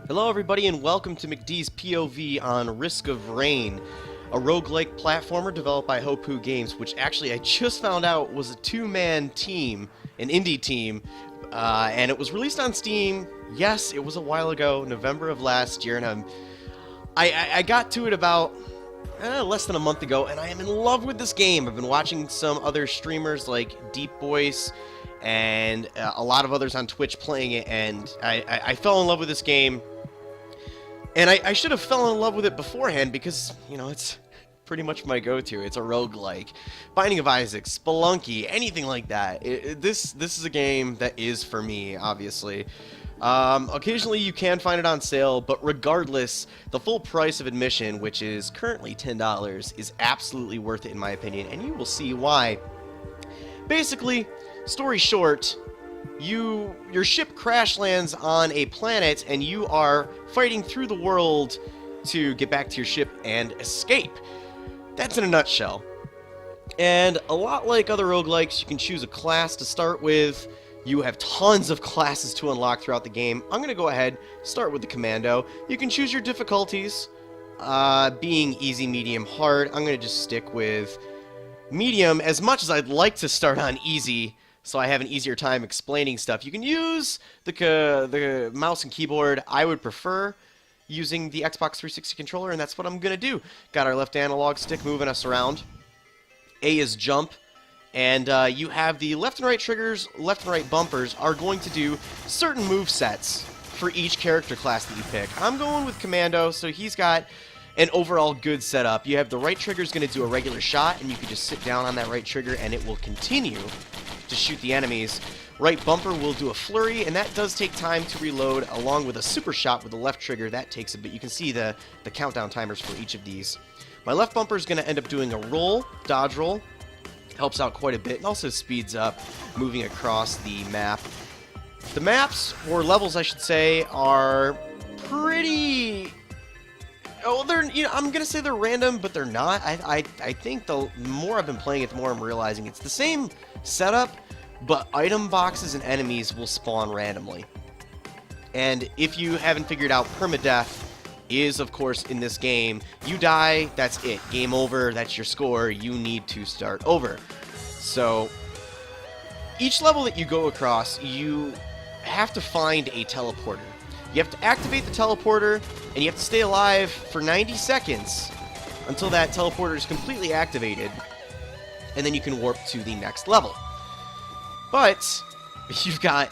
Hello everybody and welcome to McD's POV on Risk of Rain, a roguelike platformer developed by Hopoo Games, which actually I just found out was a two-man team, an indie team, and it was released on Steam. Yes, it was a while ago, November of last year, and I got to it about less than a month ago, and I am in love with this game. I've been watching some other streamers like Deep Voice and a lot of others on Twitch playing it, and I fell in love with this game. And I should have fallen in love with it beforehand because, you know, it's pretty much my go-to. It's a roguelike. Binding of Isaac, Spelunky, anything like that. This is a game that is for me, obviously. Occasionally you can find it on sale, but regardless, the full price of admission, which is currently $10, is absolutely worth it in my opinion, and you will see why. Basically, story short, your ship crash lands on a planet and you are fighting through the world to get back to your ship and escape. That's in a nutshell. And a lot like other roguelikes, you can choose a class to start with. You have tons of classes to unlock throughout the game. I'm going to go ahead, start with the Commando. You can choose your difficulties, being easy, medium, hard. I'm going to just stick with medium, as much as I'd like to start on easy, so I have an easier time explaining stuff. You can use the mouse and keyboard. I would prefer using the Xbox 360 controller, and that's what I'm going to do. Got our left analog stick moving us around. A is jump, and you have the left and right triggers. Left and right bumpers are going to do certain move sets for each character class that you pick. I'm going with Commando, so he's got an overall good setup. You have the right trigger is going to do a regular shot, and you can just sit down on that right trigger, and it will continue to shoot the enemies. Right bumper will do a flurry, and that does take time to reload, along with a super shot with the left trigger. That takes a bit. You can see the countdown timers for each of these. My left bumper is going to end up doing a roll, dodge roll. Helps out quite a bit, and also speeds up moving across the map. The maps, or levels I should say, are pretty... Oh, I'm gonna say they're random, but they're not. I think the more I've been playing it, the more I'm realizing it's the same setup, but item boxes and enemies will spawn randomly. And if you haven't figured out, permadeath is, of course, in this game. You die, that's it. Game over, that's your score. You need to start over. So, each level that you go across, you have to find a teleporter. You have to activate the teleporter, and you have to stay alive for 90 seconds until that teleporter is completely activated, and then you can warp to the next level. But you've got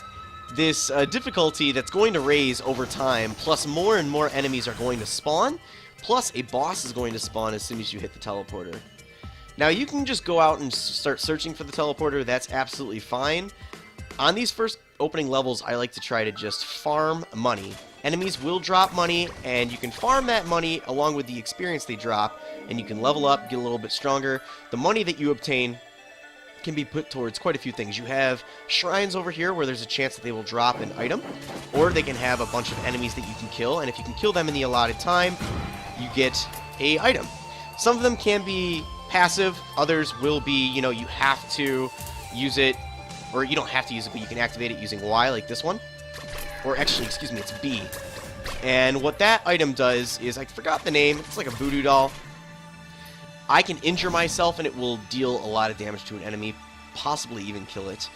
this difficulty that's going to raise over time, plus more and more enemies are going to spawn, plus a boss is going to spawn as soon as you hit the teleporter. Now you can just go out and start searching for the teleporter, that's absolutely fine. On these first opening levels, I like to try to just farm money. Enemies will drop money, and you can farm that money along with the experience they drop, and you can level up, get a little bit stronger. The money that you obtain can be put towards quite a few things. You have shrines over here where there's a chance that they will drop an item, or they can have a bunch of enemies that you can kill, and if you can kill them in the allotted time, you get a item. Some of them can be passive, others will be, you know, you have to use it, or you don't have to use it, but you can activate it using Y, like this one. Or actually, excuse me, it's B. And what that item does is, I forgot the name, it's like a voodoo doll. I can injure myself and it will deal a lot of damage to an enemy, possibly even kill it.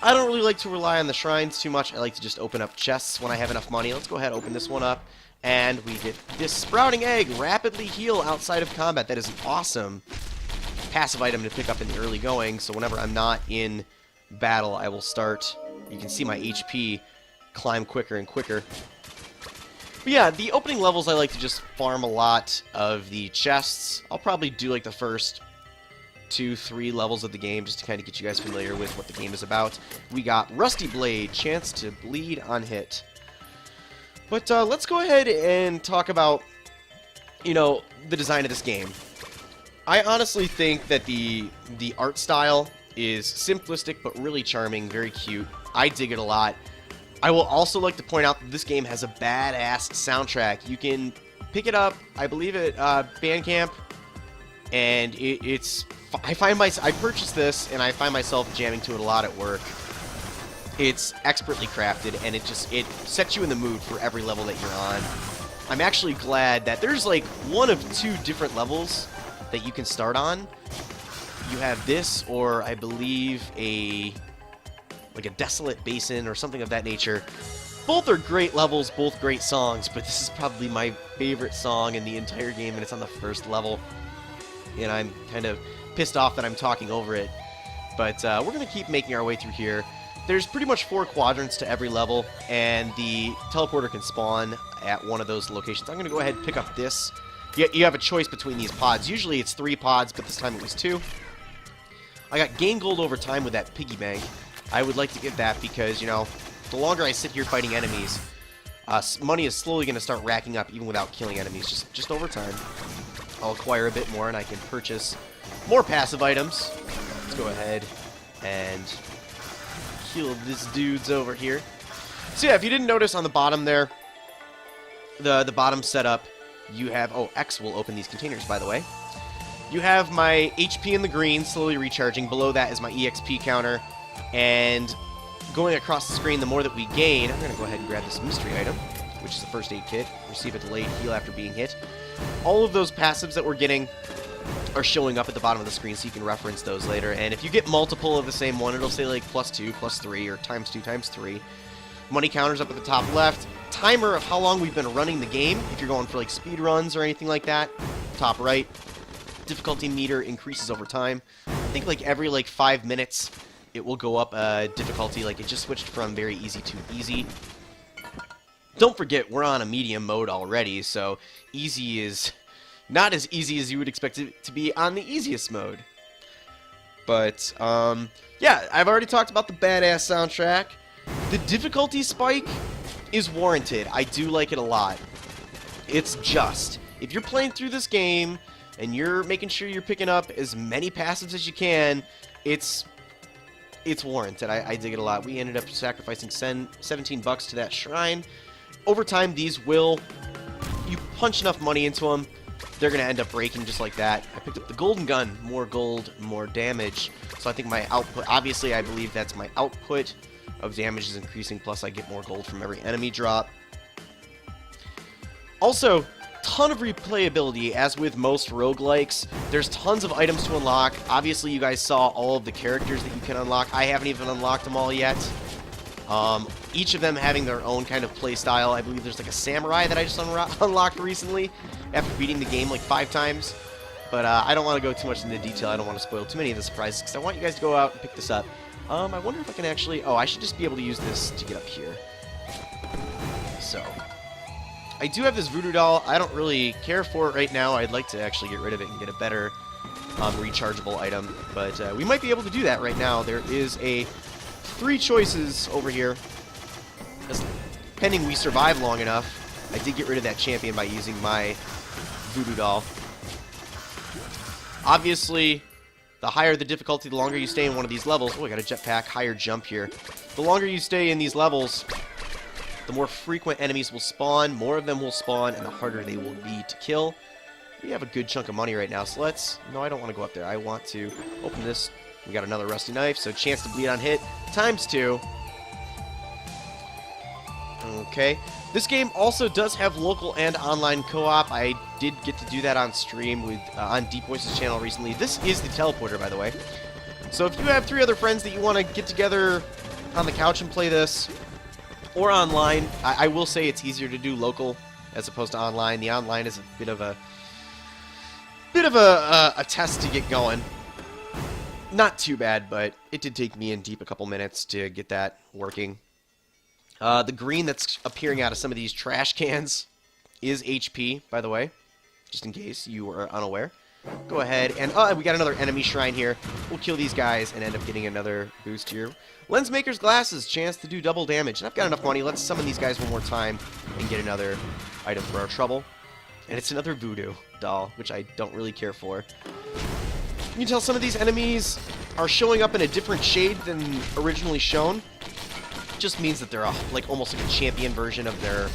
I don't really like to rely on the shrines too much. I like to just open up chests when I have enough money. Let's go ahead and open this one up. And we get this sprouting egg, rapidly heal outside of combat. That is an awesome passive item to pick up in the early going, so whenever I'm not in battle, I will start, you can see my HP climb quicker and quicker. But yeah, the opening levels I like to just farm a lot of the chests. I'll probably do like the first 2-3 levels of the game just to kind of get you guys familiar with what the game is about. We got Rusty Blade, chance to bleed on hit. But let's go ahead and talk about, you know, the design of this game. I honestly think that the art style is simplistic but really charming, very cute. I dig it a lot. I will also like to point out that this game has a badass soundtrack. You can pick it up, I believe, at Bandcamp, and I purchased this, and I find myself jamming to it a lot at work. It's expertly crafted, and it sets you in the mood for every level that you're on. I'm actually glad that there's like one of two different levels that you can start on. You have this, or I believe like a desolate basin or something of that nature. Both are great levels, both great songs, but this is probably my favorite song in the entire game, and it's on the first level. And I'm kind of pissed off that I'm talking over it. But we're going to keep making our way through here. There's pretty much 4 quadrants to every level, and the teleporter can spawn at one of those locations. I'm going to go ahead and pick up this. You have a choice between these pods. Usually it's 3 pods, but this time it was 2. I got gain gold over time with that piggy bank. I would like to get that because, you know, the longer I sit here fighting enemies, money is slowly going to start racking up even without killing enemies, just over time. I'll acquire a bit more, and I can purchase more passive items. Let's go ahead and kill this dude's over here. So yeah, if you didn't notice on the bottom there, the bottom setup, you have... Oh, X will open these containers, by the way. You have my HP in the green, slowly recharging. Below that is my EXP counter. And going across the screen, the more that we gain... I'm going to go ahead and grab this mystery item, which is the first aid kit. Receive a delayed heal after being hit. All of those passives that we're getting are showing up at the bottom of the screen, so you can reference those later. And if you get multiple of the same one, it'll say like +2, +3, or ×2, ×3. Money counters up at the top left. Timer of how long we've been running the game, if you're going for like speed runs or anything like that. Top right. Difficulty meter increases over time. I think like every like 5 minutes it will go up difficulty. Like it just switched from very easy to easy. Don't forget, we're on a medium mode already, so easy is not as easy as you would expect it to be on the easiest mode. But, yeah, I've already talked about the badass soundtrack. The difficulty spike is warranted. I do like it a lot. It's just, if you're playing through this game and you're making sure you're picking up as many passives as you can, it's warranted. I dig it a lot. We ended up sacrificing $17 to that shrine. Over time, these will... You punch enough money into them, they're going to end up breaking just like that. I picked up the golden gun. More gold, more damage. So I think my output... Obviously, I believe that's my output of damage is increasing, plus I get more gold from every enemy drop. Also, ton of replayability, as with most roguelikes. There's tons of items to unlock. Obviously, you guys saw all of the characters that you can unlock. I haven't even unlocked them all yet. Each of them having their own kind of play style. I believe there's like a samurai that I just unlocked recently after beating the game like 5 times. But I don't want to go too much into detail. I don't want to spoil too many of the surprises because I want you guys to go out and pick this up. I wonder if I can actually... Oh, I should just be able to use this to get up here. So, I do have this voodoo doll. I don't really care for it right now. I'd like to actually get rid of it and get a better rechargeable item. But we might be able to do that right now. There is 3 choices over here. Pending we survive long enough. I did get rid of that champion by using my voodoo doll. Obviously, the higher the difficulty, the longer you stay in one of these levels. Oh, I got a jetpack, higher jump here. The longer you stay in these levels, the more frequent enemies will spawn, more of them will spawn, and the harder they will be to kill. We have a good chunk of money right now, so let's... No, I don't want to go up there. I want to open this. We got another rusty knife, so chance to bleed on hit, ×2. Okay. This game also does have local and online co-op. I did get to do that on stream with on Deep Voice's channel recently. This is the teleporter, by the way. So if you have 3 other friends that you want to get together on the couch and play this, or online, I will say it's easier to do local as opposed to online. The online is a bit of a test to get going. Not too bad, but it did take me and Deep a couple minutes to get that working. The green that's appearing out of some of these trash cans is HP, by the way, just in case you were unaware. Go ahead, and we got another enemy shrine here. We'll kill these guys and end up getting another boost here. Lensmaker's Glasses, chance to do double damage. And I've got enough money. Let's summon these guys one more time and get another item for our trouble. And it's another voodoo doll, which I don't really care for. You can tell some of these enemies are showing up in a different shade than originally shown. Just means that they're like almost like a champion version of their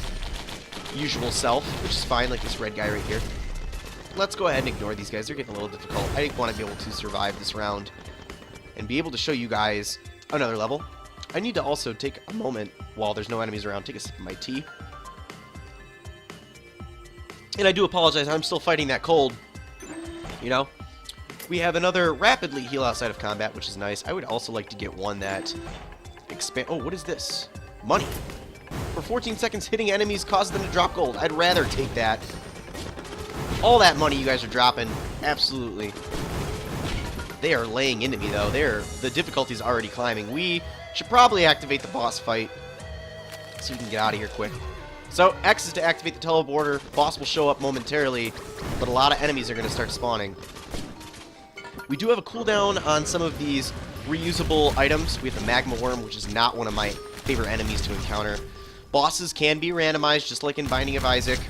usual self, which is fine, like this red guy right here. Let's go ahead and ignore these guys. They're getting a little difficult. I want to be able to survive this round and be able to show you guys another level. I need to also take a moment while there's no enemies around, take a sip of my tea. And I do apologize, I'm still fighting that cold. You know? We have another rapidly heal outside of combat, which is nice. I would also like to get one that expand. Oh, what is this? Money. For 14 seconds, hitting enemies causes them to drop gold. I'd rather take that. All that money you guys are dropping, absolutely. They are laying into me, though. The difficulty's already climbing. We should probably activate the boss fight so we can get out of here quick. So, X is to activate the teleporter. Boss will show up momentarily, but a lot of enemies are going to start spawning. We do have a cooldown on some of these reusable items. We have the magma worm, which is not one of my favorite enemies to encounter. Bosses can be randomized, just like in Binding of Isaac.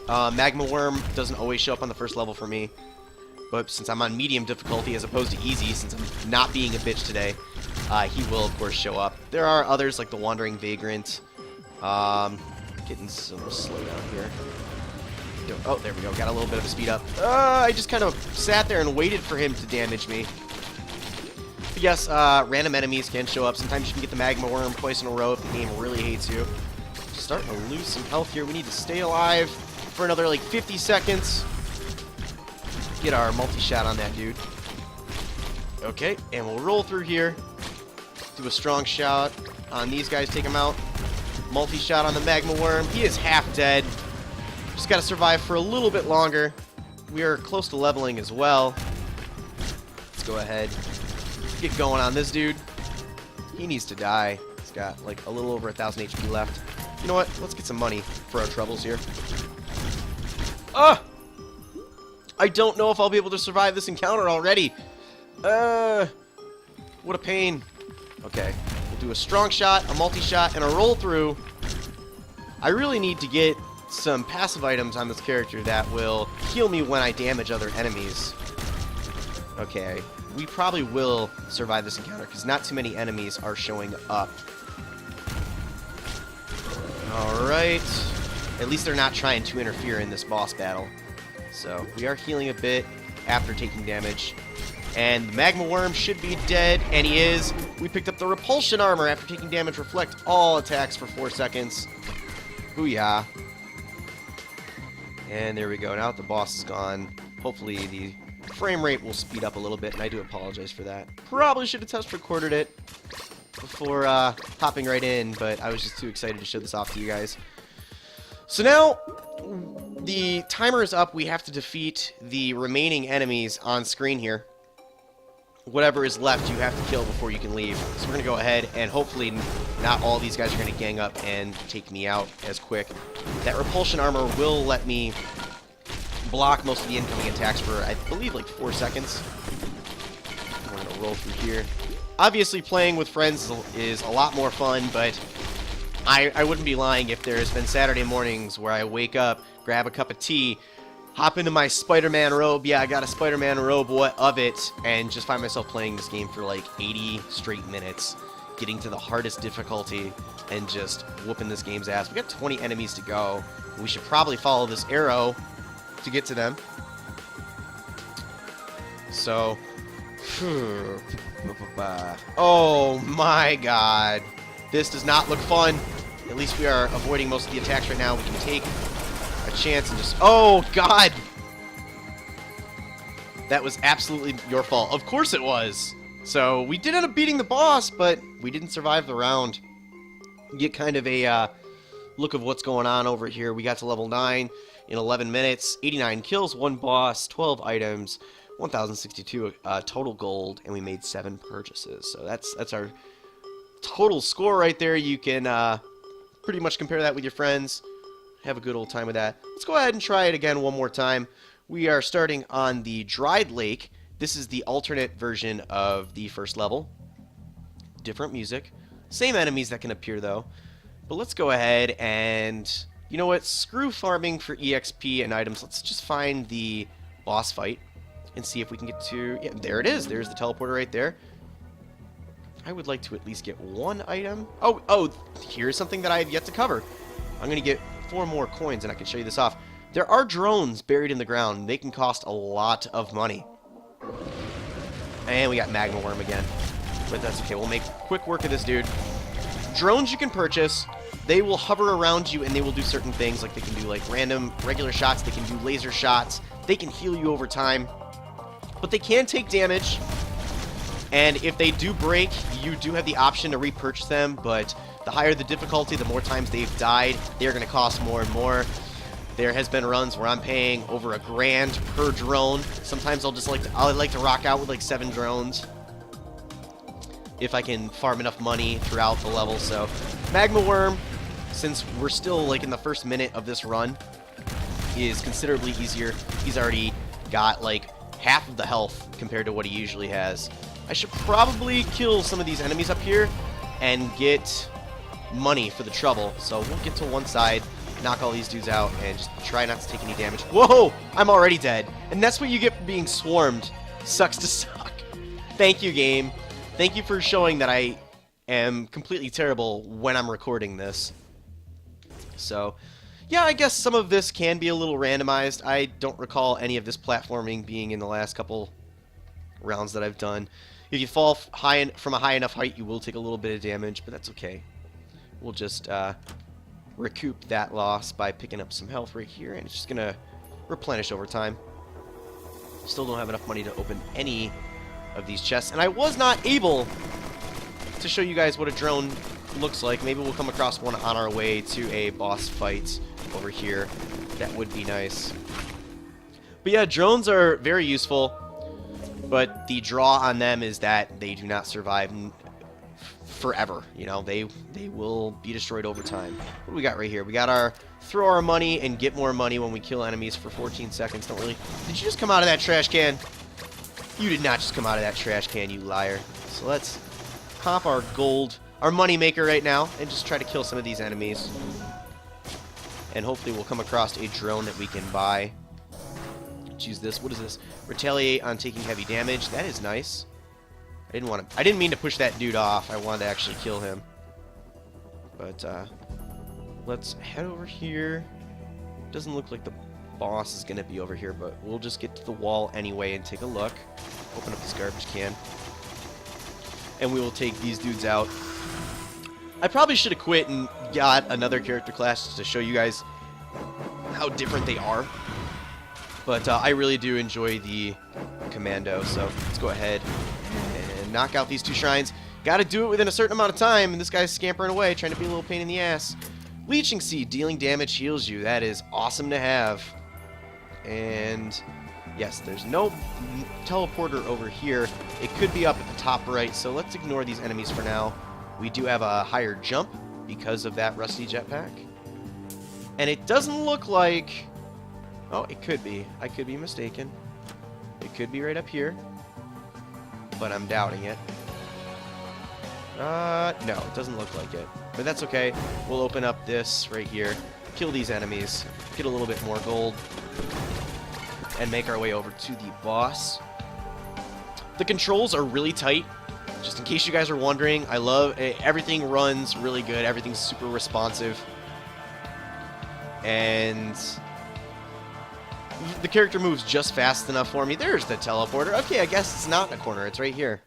Magma worm doesn't always show up on the first level for me. But since I'm on medium difficulty as opposed to easy, since I'm not being a bitch today, he will, of course, show up. There are others like the Wandering Vagrant. Getting some slowdown here. Oh, there we go. Got a little bit of a speed up. I just kind of sat there and waited for him to damage me. But yes, random enemies can show up. Sometimes you can get the magma worm twice in a row if the game really hates you. Starting to lose some health here. We need to stay alive for another, like, 50 seconds. Get our multi-shot on that dude. Okay, and we'll roll through here. Do a strong shot on these guys. Take them out. Multi-shot on the magma worm. He is half dead. Just got to survive for a little bit longer. We are close to leveling as well. Let's go ahead. Get going on this dude. He needs to die. He's got like a little over 1,000 HP left. You know what? Let's get some money for our troubles here. I don't know if I'll be able to survive this encounter already. What a pain. Okay. We'll do a strong shot, a multi-shot, and a roll through. I really need to get some passive items on this character that will heal me when I damage other enemies. Okay, we probably will survive this encounter because not too many enemies are showing up. Alright. At least they're not trying to interfere in this boss battle. So, we are healing a bit after taking damage. And the magma worm should be dead, and he is. We picked up the repulsion armor after taking damage. Reflect all attacks for 4 seconds. Booyah. And there we go. Now that the boss is gone, hopefully the frame rate will speed up a little bit, and I do apologize for that. Probably should have test recorded it before hopping right in, but I was just too excited to show this off to you guys. So now the timer is up. We have to defeat the remaining enemies on screen here. Whatever is left, you have to kill before you can leave. So we're going to go ahead, and hopefully not all these guys are going to gang up and take me out as quick. That repulsion armor will let me block most of the incoming attacks for, I believe, like 4 seconds. We're going to roll through here. Obviously, playing with friends is a lot more fun, but I wouldn't be lying if there's been Saturday mornings where I wake up, grab a cup of tea, hop into my Spider-Man robe. Yeah, I got a Spider-Man robe, what of it, and just find myself playing this game for like 80 straight minutes, getting to the hardest difficulty, and just whooping this game's ass. We got 20 enemies to go. We should probably follow this arrow to get to them. So, oh my god. This does not look fun. At least we are avoiding most of the attacks right now. We can take a chance and just... Oh, God! That was absolutely your fault. Of course it was! So, we did end up beating the boss, but we didn't survive the round. You get kind of a look of what's going on over here. We got to level 9 in 11 minutes. 89 kills, 1 boss, 12 items, 1,062 total gold, and we made 7 purchases. So that's our total score right there. You can pretty much compare that with your friends. Have a good old time with that. Let's go ahead and try it again one more time. We are starting on the Dried Lake. This is the alternate version of the first level. Different music. Same enemies that can appear, though. But let's go ahead and... You know what? Screw farming for EXP and items. Let's just find the boss fight and see if we can get to... Yeah, there it is. There's the teleporter right there. I would like to at least get 1 item. Oh, here's something that I have yet to cover. I'm going to get 4 more coins, and I can show you this off. There are drones buried in the ground. They can cost a lot of money. And we got Magma Worm again. but that's okay. We'll make quick work of this dude. Drones you can purchase. They will hover around you and they will do certain things. Like they can do like random regular shots. They can do laser shots. They can heal you over time. But they can take damage. And if they do break, you do have the option to repurchase them. But the higher the difficulty, the more times they've died, they're going to cost more and more. There has been runs where I'm paying over $1,000 per drone. Sometimes I'll like to rock out with like 7 drones if I can farm enough money throughout the level. So Magma Worm, since we're still like in the first minute of this run, is considerably easier. He's already got like half of the health compared to what he usually has. I should probably kill some of these enemies up here and get money for the trouble. So we'll get to one side, knock all these dudes out, and just try not to take any damage. Whoa! I'm already dead. And that's what you get for being swarmed. Sucks to suck. Thank you, game. Thank you for showing that I am completely terrible when I'm recording this. So, yeah, I guess some of this can be a little randomized. I don't recall any of this platforming being in the last couple rounds that I've done. If you fall from a high enough height, you will take a little bit of damage, but that's okay. We'll just recoup that loss by picking up some health right here, and it's just gonna replenish over time. Still don't have enough money to open any of these chests, and I was not able to show you guys what a drone looks like. Maybe we'll come across one on our way to a boss fight over here. That would be nice. But yeah, drones are very useful, but the draw on them is that they do not survive forever. You know, they will be destroyed over time. What do we got right here? We got our throw our money and get more money when we kill enemies for 14 seconds. Don't really... Did you just come out of that trash can? You did not just come out of that trash can, you liar. So let's pop our gold, our money maker right now, and just try to kill some of these enemies. And hopefully we'll come across a drone that we can buy. Let's use this. What is this? Retaliate on taking heavy damage. That is nice. I didn't mean to push that dude off. I wanted to actually kill him. But let's head over here. Doesn't look like the boss is gonna be over here, but we'll just get to the wall anyway and take a look. Open up this garbage can. And we will take these dudes out. I probably should have quit and got another character class to show you guys how different they are. But I really do enjoy the commando, so let's go ahead and knock out these 2 shrines. Gotta do it within a certain amount of time, and this guy's scampering away, trying to be a little pain in the ass. Leeching Seed, dealing damage, heals you. That is awesome to have. And yes, there's no teleporter over here. It could be up at the top right, so let's ignore these enemies for now. We do have a higher jump because of that rusty jetpack. And it doesn't look like... Oh, it could be. I could be mistaken. It could be right up here. But I'm doubting it. No, it doesn't look like it. But that's okay. We'll open up this right here. Kill these enemies. Get a little bit more gold. And make our way over to the boss. The controls are really tight. Just in case you guys are wondering, I love it. Everything runs really good. Everything's super responsive. And the character moves just fast enough for me. There's the teleporter. Okay, I guess it's not in a corner. It's right here.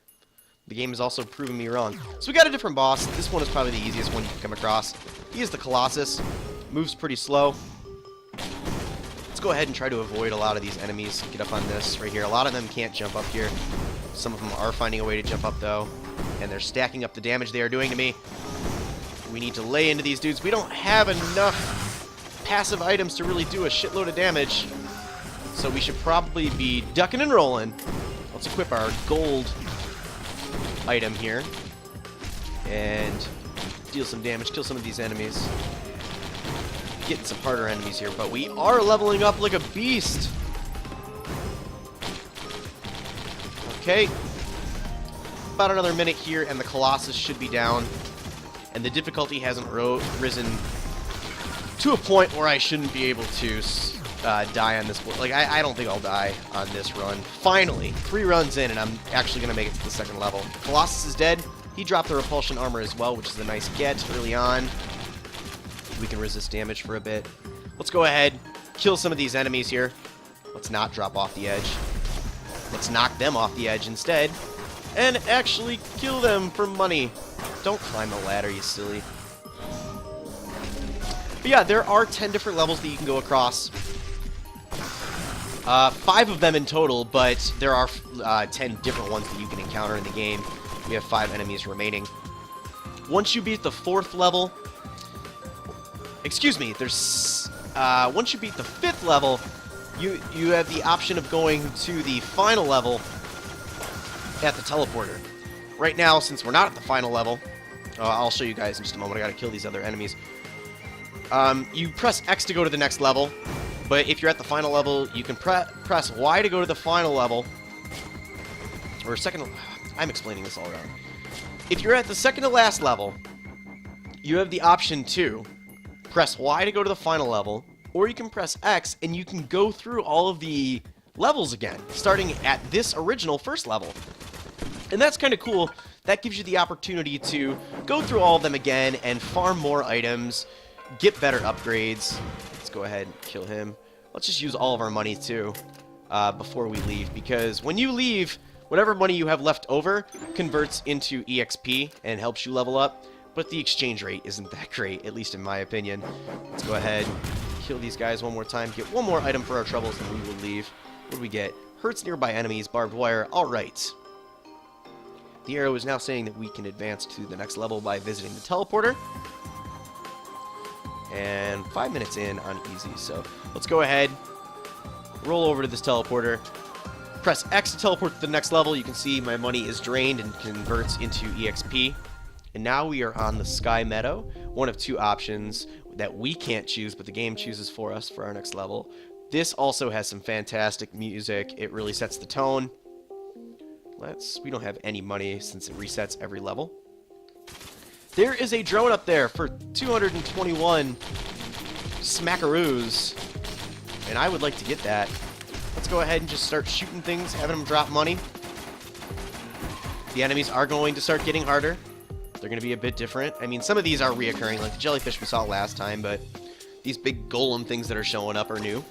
The game has also proven me wrong. So we got a different boss. This one is probably the easiest one you can come across. He is the Colossus. Moves pretty slow. Let's go ahead and try to avoid a lot of these enemies. Get up on this right here. A lot of them can't jump up here. Some of them are finding a way to jump up, though. And they're stacking up the damage they are doing to me. We need to lay into these dudes. We don't have enough passive items to really do a shitload of damage. So we should probably be ducking and rolling. Let's equip our gold item here. And deal some damage. Kill some of these enemies. Getting some harder enemies here. But we are leveling up like a beast. Okay. About another minute here, and the Colossus should be down. And the difficulty hasn't risen to a point where I shouldn't be able to die on this board. Like, I don't think I'll die on this run. Finally, 3 runs in, and I'm actually going to make it to the second level. Colossus is dead. He dropped the repulsion armor as well, which is a nice get early on. We can resist damage for a bit. Let's go ahead, kill some of these enemies here. Let's not drop off the edge. Let's knock them off the edge instead. and actually kill them for money. Don't climb the ladder, you silly. But yeah, there are 10 different levels that you can go across. 5 of them in total, but there are 10 different ones that you can encounter in the game. We have 5 enemies remaining. Once you beat the 4th level... Excuse me, there's... once you beat the 5th level, you have the option of going to the final level at the teleporter. Right now, since we're not at the final level, I'll show you guys in just a moment. I gotta kill these other enemies. You press X to go to the next level, but if you're at the final level, you can press Y to go to the final level. Or second... I'm explaining this all wrong. If you're at the second to last level, you have the option to press Y to go to the final level, or you can press X and you can go through all of the levels again, starting at this original first level. And that's kind of cool. That gives you the opportunity to go through all of them again and farm more items, get better upgrades. Let's go ahead and kill him. Let's just use all of our money too before we leave, because when you leave, whatever money you have left over converts into EXP and helps you level up, but the exchange rate isn't that great, at least in my opinion. Let's go ahead, kill these guys one more time, get one more item for our troubles, and we will leave. What do we get? Hurts nearby enemies, barbed wire. Alright. The arrow is now saying that we can advance to the next level by visiting the teleporter. And 5 minutes in on easy, so let's go ahead, roll over to this teleporter, press X to teleport to the next level. You can see my money is drained and converts into EXP. And now we are on the Sky Meadow, one of 2 options that we can't choose, but the game chooses for us for our next level. This also has some fantastic music. It really sets the tone. We don't have any money since it resets every level. There is a drone up there for 221 smackaroos, and I would like to get that. Let's go ahead and just start shooting things, having them drop money. The enemies are going to start getting harder. They're going to be a bit different. I mean, some of these are reoccurring, like the jellyfish we saw last time, but these big golem things that are showing up are new.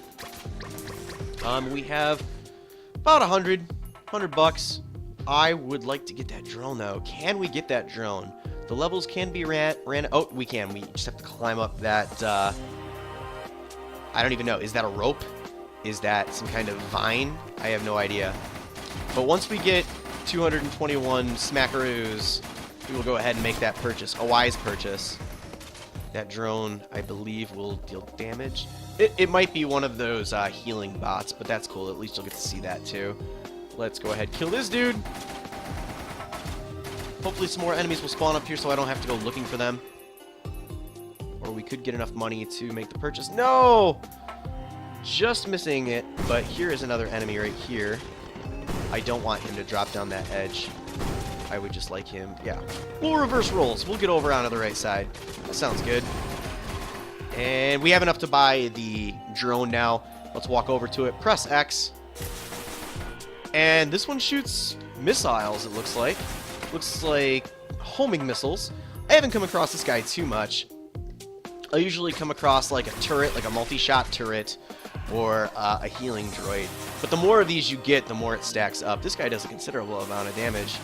We have about 100 bucks. I would like to get that drone, though. Can we get that drone? The levels can be ran... Oh, we can. We just have to climb up that... I don't even know. Is that a rope? Is that some kind of vine? I have no idea. But once we get 221 smackaroos, we will go ahead and make that purchase. A wise purchase. That drone, I believe, will deal damage. It might be one of those healing bots, but that's cool. At least you'll get to see that, too. Let's go ahead and kill this dude. Hopefully some more enemies will spawn up here so I don't have to go looking for them. Or we could get enough money to make the purchase. No! Just missing it, but here is another enemy right here. I don't want him to drop down that edge. I would just like him, yeah. We'll reverse rolls. We'll get over onto the right side. That sounds good. And we have enough to buy the drone now. Let's walk over to it. Press X. And this one shoots missiles, it looks like. Looks like homing missiles. I haven't come across this guy too much. I usually come across like a turret, like a multi-shot turret, or a healing droid. But the more of these you get, the more it stacks up. This guy does a considerable amount of damage.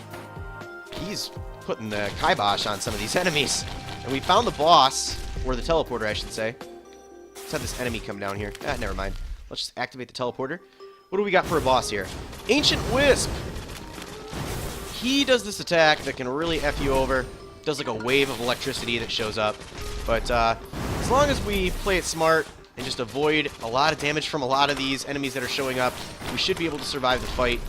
He's putting the kibosh on some of these enemies. And we found the boss, or the teleporter, I should say. Let's have this enemy come down here. Ah, never mind. Let's just activate the teleporter. What do we got for a boss here? Ancient Wisp! He does this attack that can really F you over. Does like a wave of electricity that shows up. But as long as we play it smart and just avoid a lot of damage from a lot of these enemies that are showing up, we should be able to survive the fight.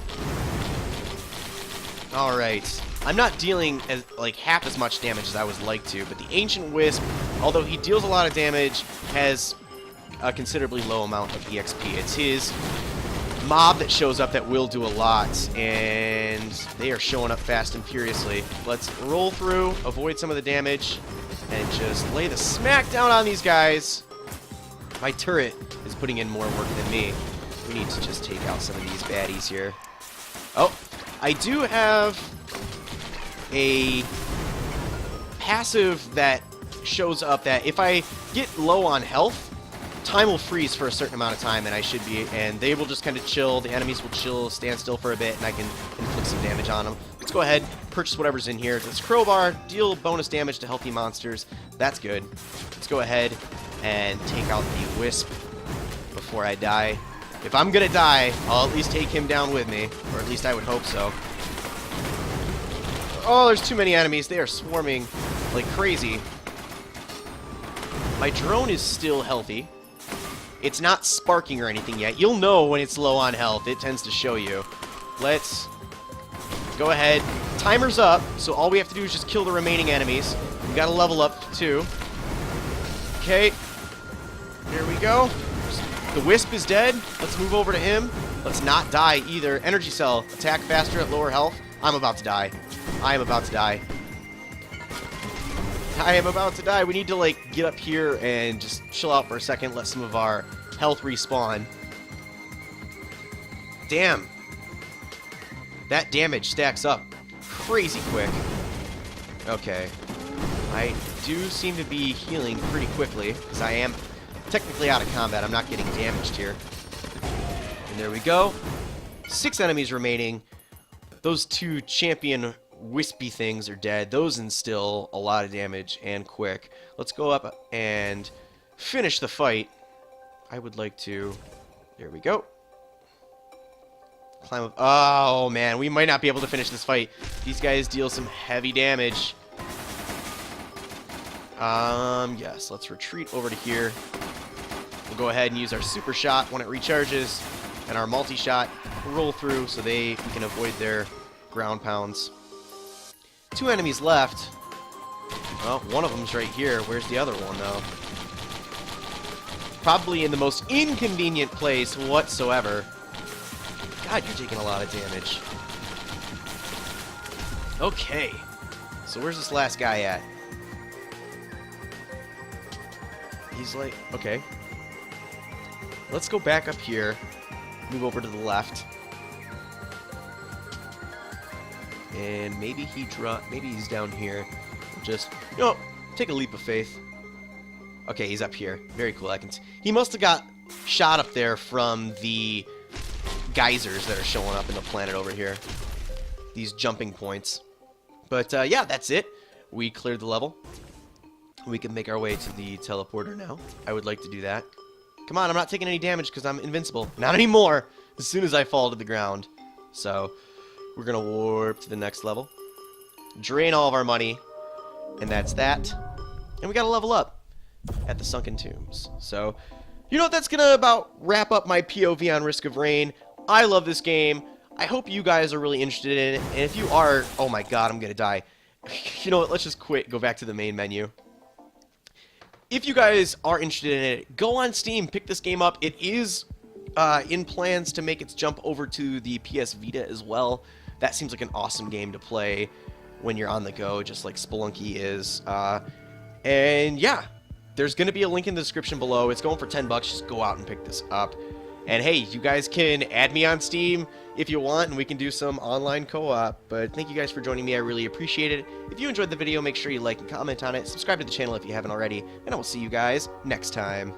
Alright. I'm not dealing as like half as much damage as I would like to, but the Ancient Wisp, although he deals a lot of damage, has a considerably low amount of EXP. It's his mob that shows up that will do a lot, and they are showing up fast and furiously. Let's roll through, avoid some of the damage, and just lay the smack down on these guys. My turret is putting in more work than me. We need to just take out some of these baddies here. Oh, I do have a passive that shows up that if I get low on health, time will freeze for a certain amount of time, and and they will just kind of chill. The enemies will chill, stand still for a bit, and I can inflict some damage on them. Let's go ahead, purchase whatever's in here. This crowbar, deal bonus damage to healthy monsters. That's good. Let's go ahead and take out the wisp before I die. If I'm gonna die, I'll at least take him down with me, or at least I would hope so. Oh, there's too many enemies. They are swarming like crazy. My drone is still healthy. It's not sparking or anything yet. You'll know when it's low on health. It tends to show you. Let's go ahead. Timer's up, so all we have to do is just kill the remaining enemies. We gotta level up, too. Okay. Here we go. The Wisp is dead. Let's move over to him. Let's not die either. Energy Cell. Attack faster at lower health. I'm about to die. I am about to die. I am about to die. We need to, like, get up here and just chill out for a second, let some of our health respawn. Damn. That damage stacks up crazy quick. Okay. I do seem to be healing pretty quickly, because I am technically out of combat. I'm not getting damaged here. And there we go. 6 enemies remaining. Those 2 champion wispy things are dead. Those instill a lot of damage and quick. Let's go up and finish the fight. I would like to... There we go. Climb up. Oh, man. We might not be able to finish this fight. These guys deal some heavy damage. Yes. Let's retreat over to here. We'll go ahead and use our super shot when it recharges. And our multi-shot roll through so we can avoid their ground pounds. 2 enemies left. Well, one of them's right here. Where's the other one, though? Probably in the most inconvenient place whatsoever. God, you're taking a lot of damage. Okay. So where's this last guy at? He's like... Okay. Let's go back up here. Move over to the left. And maybe maybe he's down here. Just, take a leap of faith. Okay, he's up here. Very cool. He must have got shot up there from the geysers that are showing up in the planet over here. These jumping points. But, yeah, that's it. We cleared the level. We can make our way to the teleporter now. I would like to do that. Come on, I'm not taking any damage because I'm invincible. Not anymore. As soon as I fall to the ground. So... We're going to warp to the next level. Drain all of our money. And that's that. And we got to level up at the Sunken Tombs. So, that's going to about wrap up my POV on Risk of Rain. I love this game. I hope you guys are really interested in it. And if you are, oh my god, I'm going to die. You know what, let's just quit. Go back to the main menu. If you guys are interested in it, go on Steam, pick this game up. It is in plans to make its jump over to the PS Vita as well. That seems like an awesome game to play when you're on the go, just like Spelunky is. And yeah, there's going to be a link in the description below. It's going for 10 bucks. Just go out and pick this up. And hey, you guys can add me on Steam if you want, and we can do some online co-op. But thank you guys for joining me. I really appreciate it. If you enjoyed the video, make sure you like and comment on it. Subscribe to the channel if you haven't already. And I will see you guys next time.